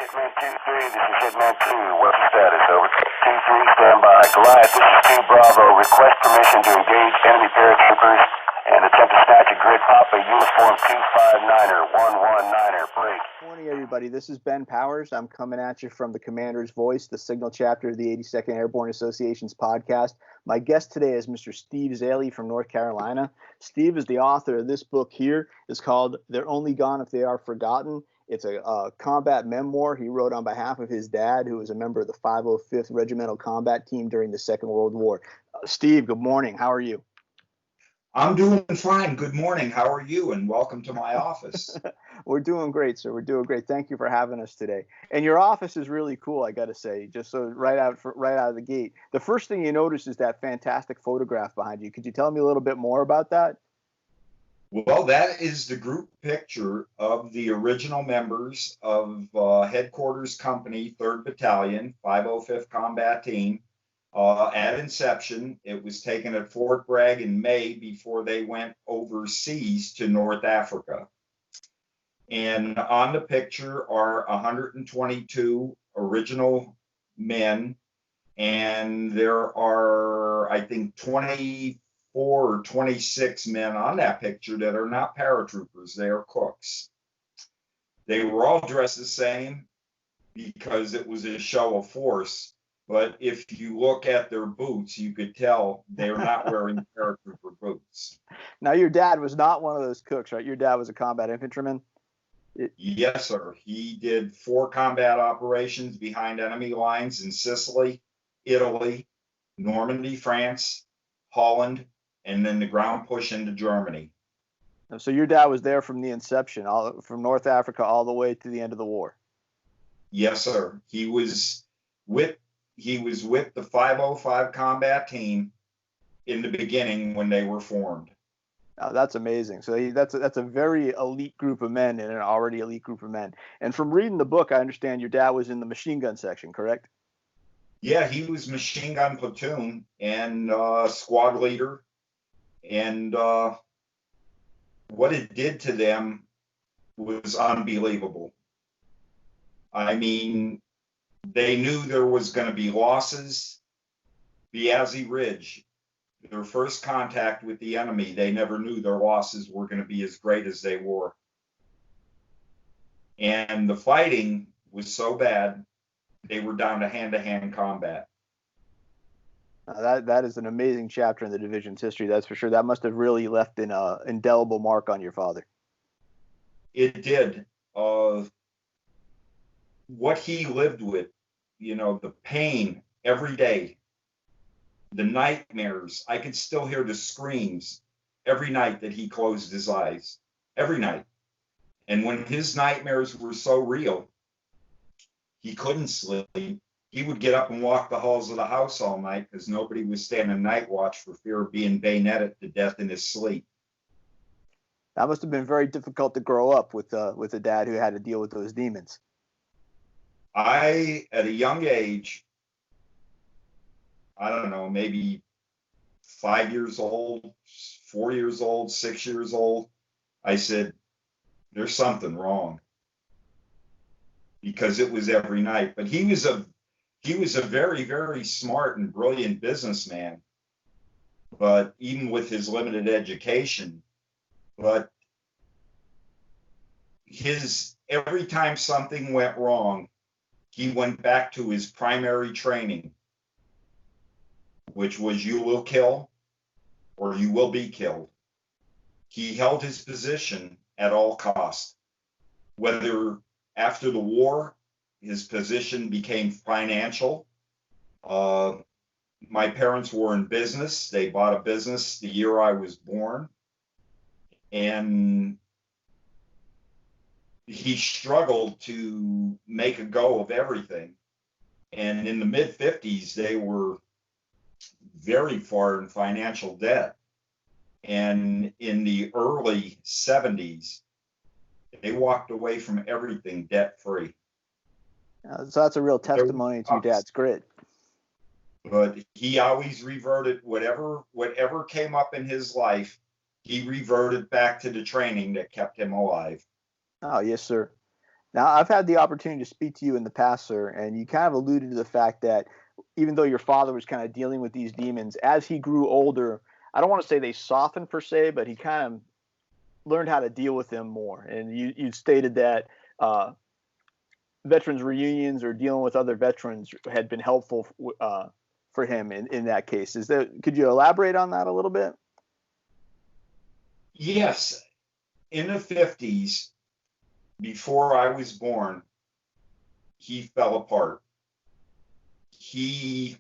Hitman 2-3, this is Hitman 2. What's the status? Over. 2-3, stand by. Goliath, this is 2 Bravo. Request permission to engage enemy paratroopers and attempt to snatch a grid Papa uniform 259er, 119er. Break. Good morning, everybody. This is Ben Powers. I'm coming at you from the Commander's Voice, the Signal chapter of the 82nd Airborne Association's podcast. My guest today is Mr. Steve Zaley from North Carolina. Steve is the author of this book here. It's called They're Only Gone If They Are Forgotten. It's a combat memoir he wrote on behalf of his dad, who was a member of the 505th Regimental Combat Team during the Second World War. Steve, good morning. How are you? I'm doing fine. Good morning. How are you? And welcome to my office. We're doing great, sir. We're doing great. Thank you for having us today. And your office is really cool, I got to say, just so right out of the gate. The first thing you notice is that fantastic photograph behind you. Could you tell me a little bit more about that? Well, that is the group picture of the original members of Headquarters Company, 3rd Battalion, 505th Combat Team. At inception, it was taken at Fort Bragg in May before they went overseas to North Africa. And on the picture are 122 original men, and there are, I think, 24 or 26 men on that picture that are not paratroopers, they are cooks. They were all dressed the same because it was a show of force. But if you look at their boots, you could tell they're not wearing paratrooper boots. Now, your dad was not one of those cooks, right? Your dad was a combat infantryman? Yes, sir. He did 4 combat operations behind enemy lines in Sicily, Italy, Normandy, France, Holland, and then the ground push into Germany. So your dad was there from the inception, from North Africa all the way to the end of the war? Yes, sir. He was with the 505 combat team in the beginning when they were formed. Oh, that's amazing. So that's a very elite group of men and an already elite group of men. And from reading the book, I understand your dad was in the machine gun section, correct? Yeah, he was machine gun platoon and squad leader. And what it did to them was unbelievable. I mean, they knew there was going to be losses. Biazi Ridge, their first contact with the enemy, they never knew their losses were going to be as great as they were. And the fighting was so bad, they were down to hand-to-hand combat. That is an amazing chapter in the division's history, that's for sure. That must have really left an indelible mark on your father. It did. What he lived with, the pain every day, the nightmares. I could still hear the screams every night that he closed his eyes, every night. And when his nightmares were so real, he couldn't sleep. He would get up and walk the halls of the house all night because nobody was standing night watch for fear of being bayoneted to death in his sleep. That must have been very difficult to grow up with a dad who had to deal with those demons. At a young age, I don't know, maybe 5 years old, 4 years old, 6 years old, I said, there's something wrong. Because it was every night. But he was a very, very smart and brilliant businessman. But even with his limited education, but every time something went wrong, he went back to his primary training, which was you will kill or you will be killed. He held his position at all costs. Whether after the war, his position became financial. My parents were in business. They bought a business the year I was born. And he struggled to make a go of everything. And in the mid-50s, they were very far in financial debt. And in the early 70s, they walked away from everything debt-free. So that's a real testimony to your dad's grit. But he always reverted whatever came up in his life, he reverted back to the training that kept him alive. Oh, yes, sir. Now, I've had the opportunity to speak to you in the past, sir, and you kind of alluded to the fact that even though your father was kind of dealing with these demons, as he grew older, I don't want to say they softened per se, but he kind of learned how to deal with them more. And you stated that veterans reunions or dealing with other veterans had been helpful for him in that case. Could you elaborate on that a little bit? Yes. In the 50s, before I was born, he fell apart. The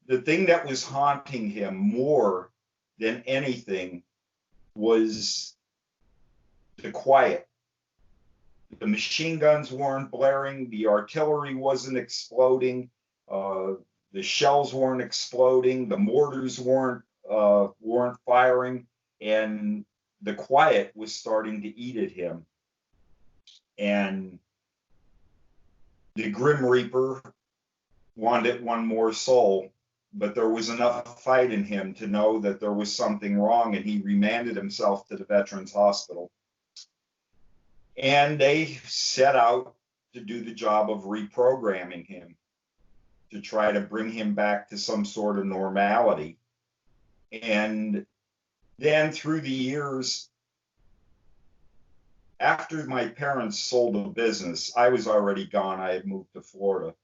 thing that was haunting him more than anything was the quiet. The machine guns weren't blaring, the artillery wasn't exploding, the shells weren't exploding, the mortars weren't firing, and the quiet was starting to eat at him. And the Grim Reaper wanted one more soul, but there was enough fight in him to know that there was something wrong, and he remanded himself to the Veterans Hospital. And they set out to do the job of reprogramming him to try to bring him back to some sort of normality. And then through the years, after my parents sold the business, I was already gone. I had moved to Florida.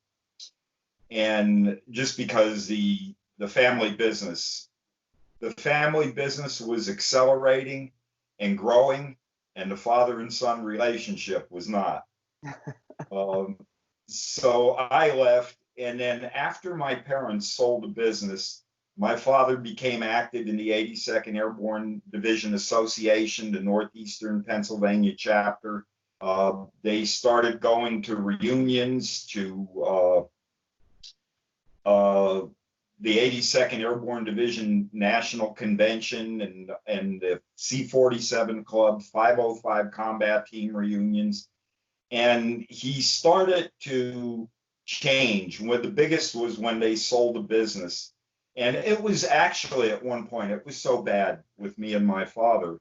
And just because the family business was accelerating and growing, and the father and son relationship was not. So I left, and then after my parents sold the business, my father became active in the 82nd Airborne Division Association, the Northeastern Pennsylvania chapter. They started going to reunions, to the 82nd Airborne Division National Convention and the C-47 Club, 505 Combat Team reunions. And he started to change. Well, the biggest was when they sold the business. And it was actually at one point, it was so bad with me and my father.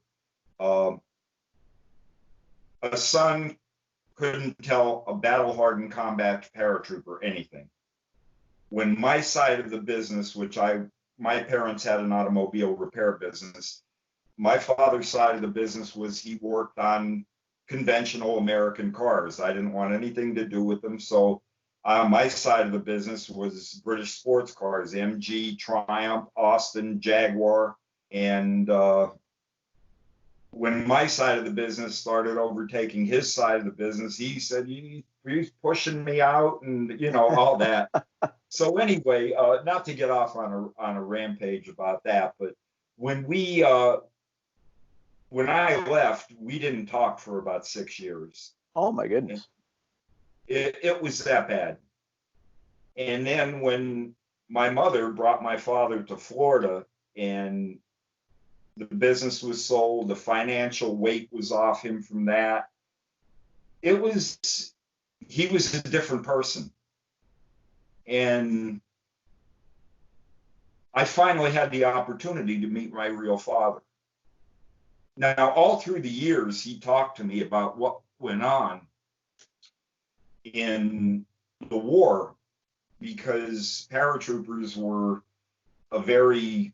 A son couldn't tell a battle-hardened combat paratrooper anything. When my side of the business, my parents had an automobile repair business. My father's side of the business was he worked on conventional American cars. I didn't want anything to do with them. So my side of the business was British sports cars, MG, Triumph, Austin, Jaguar. And when my side of the business started overtaking his side of the business, he said, he's pushing me out and, all that. So anyway, not to get off on a rampage about that, but when I left, we didn't talk for about 6 years. Oh my goodness. It was that bad. And then when my mother brought my father to Florida and the business was sold, the financial weight was off him from that, he was a different person. And I finally had the opportunity to meet my real father. Now, all through the years, he talked to me about what went on in the war, because paratroopers were a very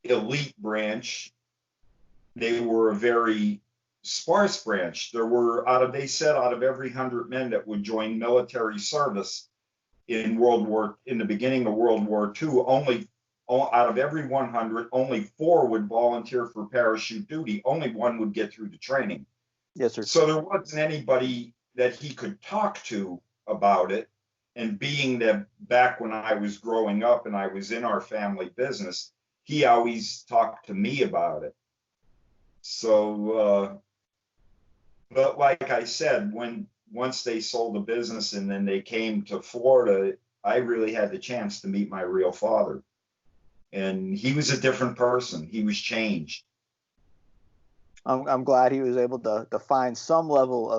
elite branch. They were a very sparse branch. They said out of every 100 men that would join military service in the beginning of World War II, out of every 100, only 4 would volunteer for parachute duty. Only 1 would get through the training. Yes, sir. So there wasn't anybody that he could talk to about it. And being that back when I was growing up and I was in our family business, he always talked to me about it. So, but like I said, once they sold the business and then they came to Florida, I really had the chance to meet my real father. And he was a different person. He was changed. I'm glad he was able to find some level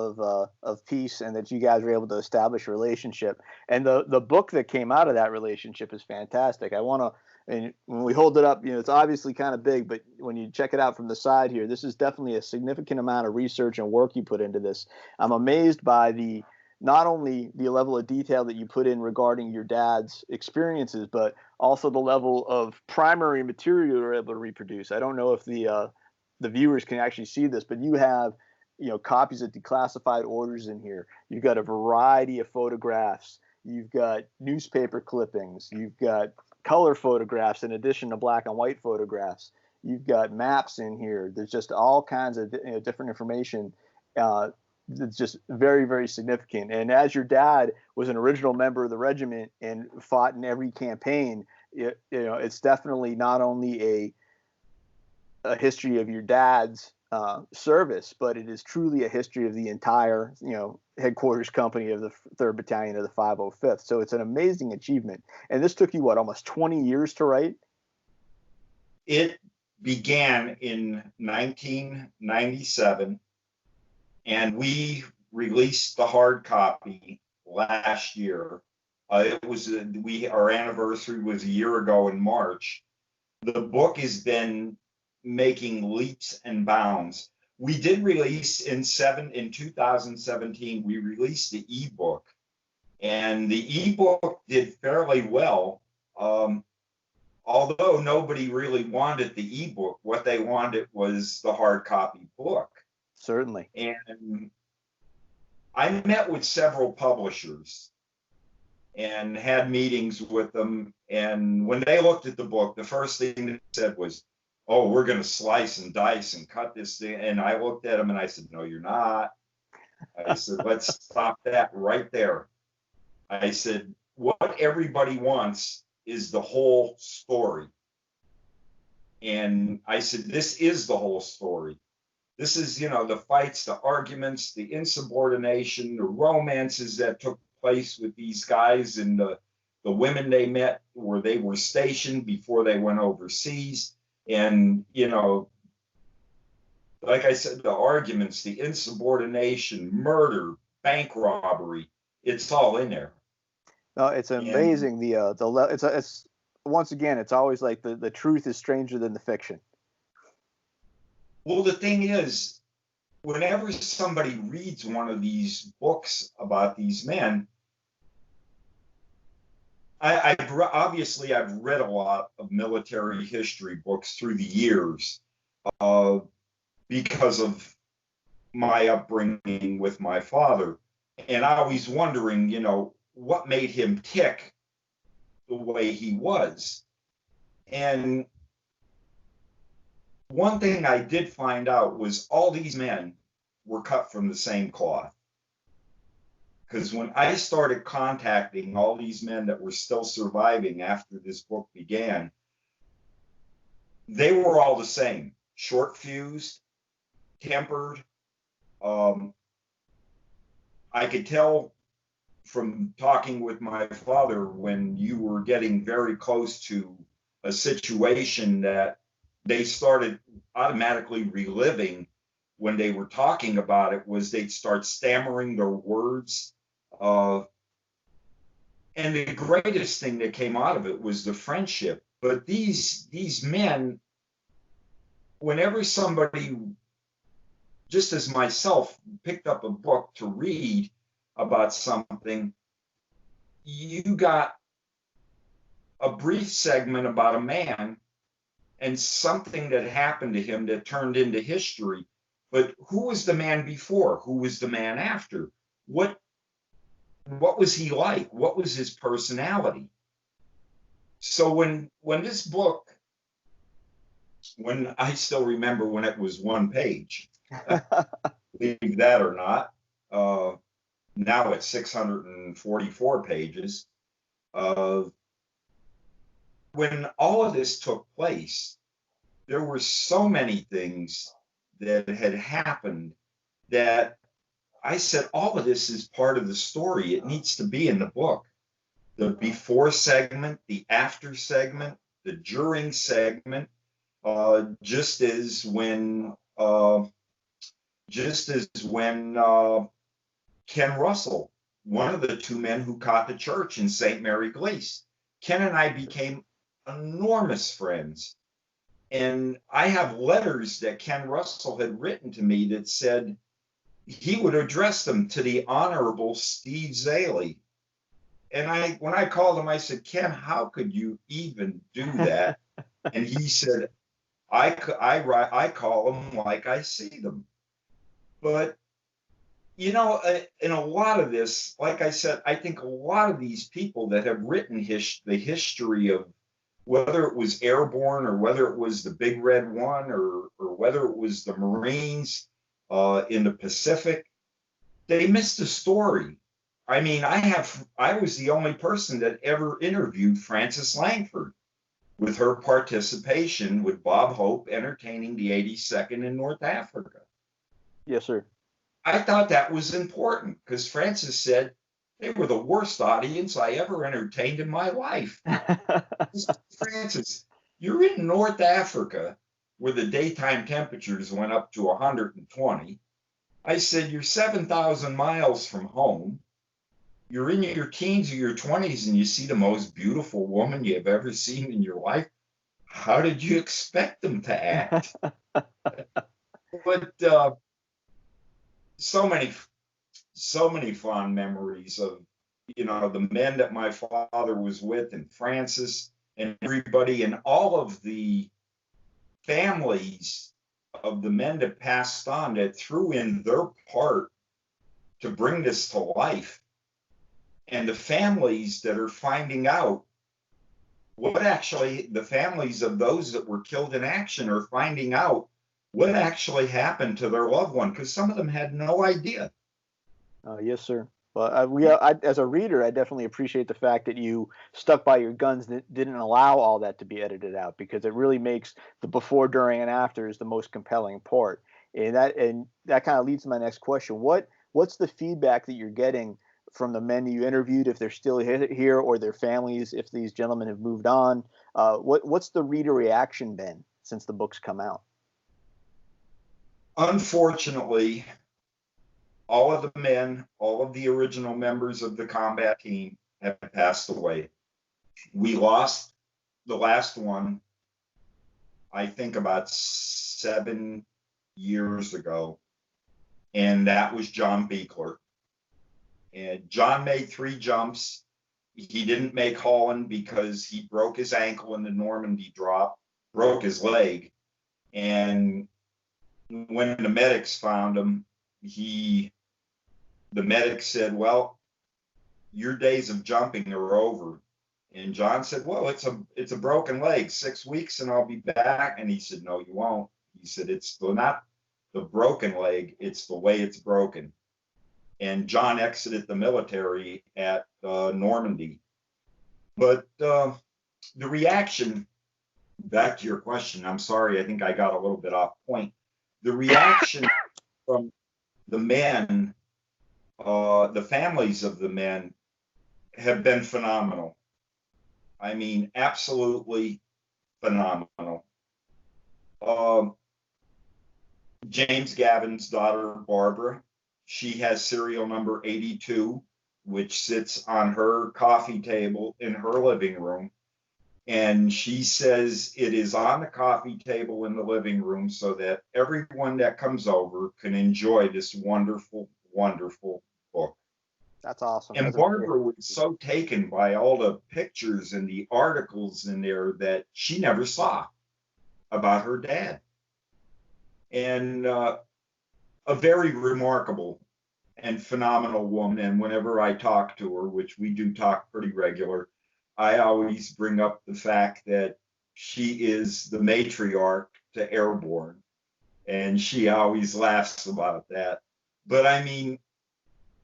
of peace, and that you guys were able to establish a relationship. And the book that came out of that relationship is fantastic. I want to And when we hold it up, it's obviously kind of big, but when you check it out from the side here, this is definitely a significant amount of research and work you put into this. I'm amazed by not only the level of detail that you put in regarding your dad's experiences, but also the level of primary material you're able to reproduce. I don't know if the viewers can actually see this, but you have copies of declassified orders in here. You've got a variety of photographs. You've got newspaper clippings. You've got color photographs in addition to black and white photographs. You've got maps in here. There's just all kinds of different information that's just very, very significant. And as your dad was an original member of the regiment and fought in every campaign, it's definitely not only a history of your dad's service, but it is truly a history of the entire, headquarters company of the 3rd Battalion of the 505th. So it's an amazing achievement. And this took you, almost 20 years to write? It began in 1997, and we released the hard copy last year. Our anniversary was a year ago in March. The book has been making leaps and bounds. We did release in 2017, we released the ebook, and the ebook did fairly well. Although nobody really wanted the ebook, what they wanted was the hard copy book. Certainly. And I met with several publishers and had meetings with them. And when they looked at the book, the first thing they said was, "Oh, we're going to slice and dice and cut this thing." And I looked at them and I said, "No, you're not." I said, "Let's stop that right there." I said, "What everybody wants is the whole story." And I said, "This is the whole story. This is, the fights, the arguments, the insubordination, the romances that took place with these guys and the women they met where they were stationed before they went overseas. And, like I said, the arguments, the insubordination, murder, bank robbery, it's all in there." No, it's amazing. It's once again, it's always like the truth is stranger than the fiction. Well, the thing is, whenever somebody reads one of these books about these men, I've read a lot of military history books through the years because of my upbringing with my father. And I was wondering, what made him tick the way he was. And one thing I did find out was all these men were cut from the same cloth. Because when I started contacting all these men that were still surviving after this book began, they were all the same: short-fused, tempered. I could tell from talking with my father when you were getting very close to a situation that they started automatically reliving when they were talking about it, was they'd start stammering their words. And the greatest thing that came out of it was the friendship. But these men, whenever somebody, just as myself, picked up a book to read about something, you got a brief segment about a man and something that happened to him that turned into history. But who was the man before? Who was the man after? What was he like? What was his personality? So when this book, when I still remember when it was one page, believe that or not, now it's 644 pages. When all of this took place, there were so many things that had happened that I said, all of this is part of the story. It needs to be in the book. The before segment, the after segment, the during segment, just as when Ken Russell, one of the two men who caught the church in St. Mary Glees, Ken and I became enormous friends. And I have letters that Ken Russell had written to me that said he would address them to the Honorable Steve Zaley. And when I called him, I said, Ken, how could you even do that? And he said, I call them like I see them. But, in a lot of this, like I said, I think a lot of these people that have written the history of whether it was airborne or whether it was the Big Red One or whether it was the Marines in the Pacific, they missed the story. I mean, I was the only person that ever interviewed Frances Langford with her participation with Bob Hope entertaining the 82nd in North Africa. Yes, sir. I thought that was important because Frances said they were the worst audience I ever entertained in my life. Frances, you're in North Africa where the daytime temperatures went up to 120. I said, you're 7,000 miles from home. You're in your teens or your 20s and you see the most beautiful woman you've ever seen in your life. How did you expect them to act? But so many fond memories of, the men that my father was with and Francis and everybody and all of the families of the men that passed on that threw in their part to bring this to life. And the families that are finding out the families of those that were killed in action are finding out what actually happened to their loved one, because some of them had no idea. Yes, sir. Well, as a reader, I definitely appreciate the fact that you stuck by your guns and didn't allow all that to be edited out, because it really makes the before, during, and after is the most compelling part. And that kind of leads to my next question. What's the feedback that you're getting from the men you interviewed, if they're still here, or their families, if these gentlemen have moved on? What's the reader reaction been since the book's come out? Unfortunately, all of the men, all of the original members of the combat team have passed away. We lost the last one, I think, about 7 years ago, and that was John Beekler. And John made 3 jumps. He didn't make Holland because he broke his ankle in the Normandy drop, broke his leg. And when the medics found him, the medics said, well, your days of jumping are over. And John said, well, it's a broken leg, 6 weeks and I'll be back. And he said, no, you won't. He said, it's not the broken leg, it's the way it's broken. And John exited the military at Normandy. But the reaction, back to your question, I'm sorry, I think I got a little bit off point. The reaction from the men, the families of the men, have been phenomenal. I mean, absolutely phenomenal. James Gavin's daughter, Barbara, she has serial number 82, which sits on her coffee table in her living room. And she says it is on the coffee table in the living room so that everyone that comes over can enjoy this wonderful, wonderful book. That's awesome. And Barbara was so taken by all the pictures and the articles in there that she never saw about her dad. And a very remarkable and phenomenal woman. And whenever I talk to her, which we do talk pretty regular, I always bring up the fact that she is the matriarch to Airborne. And she always laughs about that. But I mean,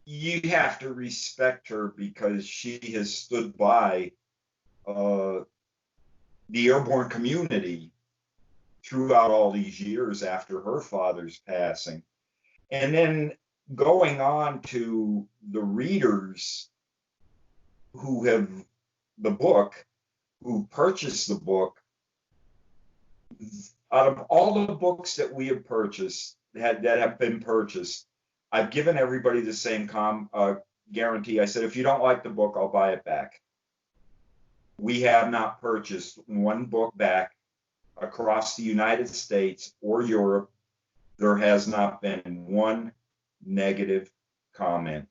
you have to respect her because she has stood by the airborne community throughout all these years after her father's passing. And then going on to the readers who have the book, who purchased the book, out of all the books that we have purchased, that have been purchased, I've given everybody the same guarantee. I said, if you don't like the book, I'll buy it back. we have not purchased one book back across the United States or Europe. There has not been one negative comment,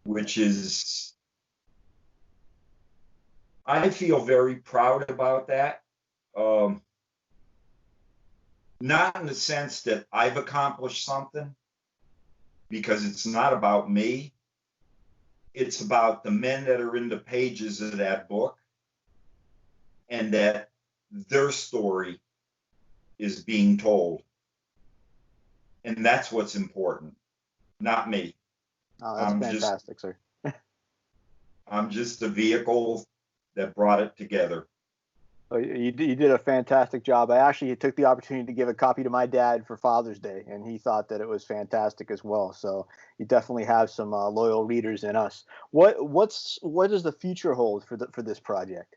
which is, I feel very proud about that. Not in the sense that I've accomplished something, because it's not about me. It's about the men that are in the pages of that book, and that their story is being told. And that's what's important, not me. Oh, that's I'm fantastic, sir. I'm just the vehicle that brought it together. You did a fantastic job. I actually took the opportunity to give a copy to my dad for Father's Day, and he thought that it was fantastic as well. So you definitely have some loyal readers in us. What does the future hold for this project?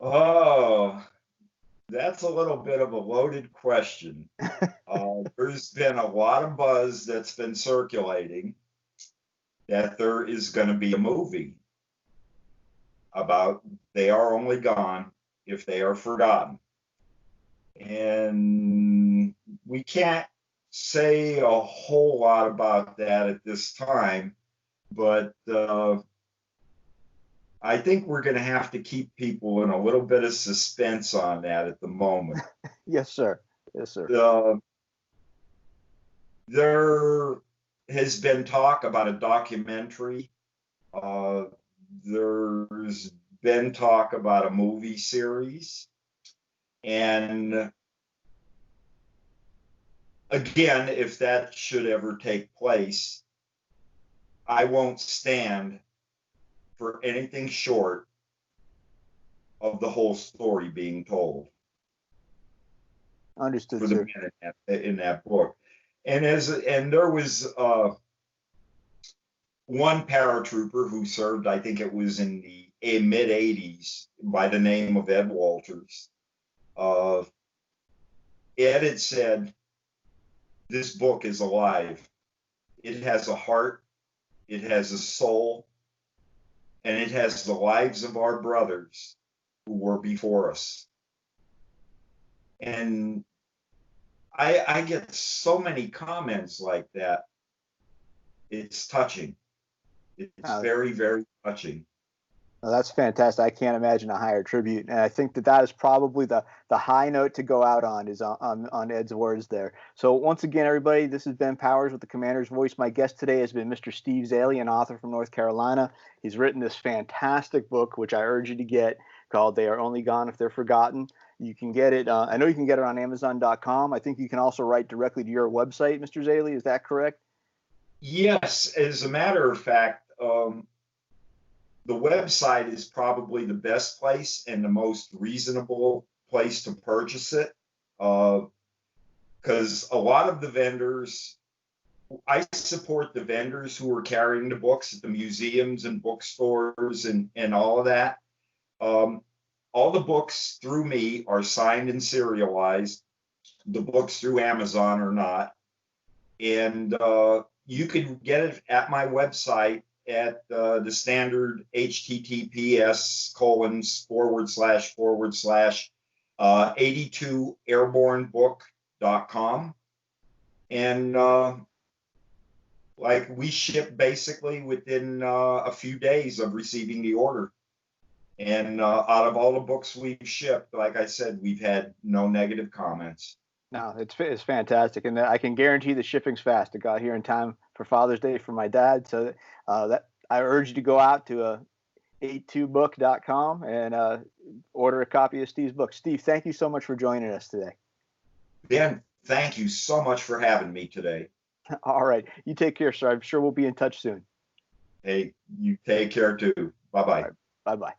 Oh, that's a little bit of a loaded question. There's been a lot of buzz that's been circulating that there is going to be a movie about They Are Only Gone If They Are Forgotten. And we can't say a whole lot about that at this time, but I think we're going to have to keep people in a little bit of suspense on that at the moment. Yes, sir. Yes, sir. There has been talk about a documentary. There's been talk about a movie series. And again, if that should ever take place, I won't stand for anything short of the whole story being told. Understood, For the sir. men in that book. And there was one paratrooper who served, I think it was in the mid 80s, by the name of Ed Walters. Ed had said, "This book is alive. It has a heart, it has a soul, and it has the lives of our brothers who were before us." And I get so many comments like that. It's touching. It's very, very touching. That's fantastic. I can't imagine a higher tribute, and I think that is probably the high note to go out on, is on Ed's words there. So once again, everybody, this has Ben Powers with the Commander's Voice. My guest today has been Mr. Steve Zaley, an author from North Carolina. He's written this fantastic book, which I urge you to get, called "They Are Only Gone If They're Forgotten." You can get it. I know you can get it on Amazon.com. I think you can also write directly to your website, Mr. Zaley. Is that correct? Yes, as a matter of fact, the website is probably the best place and the most reasonable place to purchase it, because a lot of the vendors, I support the vendors who are carrying the books at the museums and bookstores and all of that. All the books through me are signed and serialized. The books through Amazon are not. And you can get it at my website at the standard https:// 82airbornebook.com. And like, we ship basically within a few days of receiving the order. And out of all the books we've shipped, like I said, we've had no negative comments. No, it's fantastic, and I can guarantee the shipping's fast. It got here in time for Father's Day for my dad, so that I urge you to go out to 82book.com and order a copy of Steve's book. Steve, thank you so much for joining us today. Ben, thank you so much for having me today. All right, you take care, sir. I'm sure we'll be in touch soon. Hey, you take care too. Bye-bye. Bye-bye.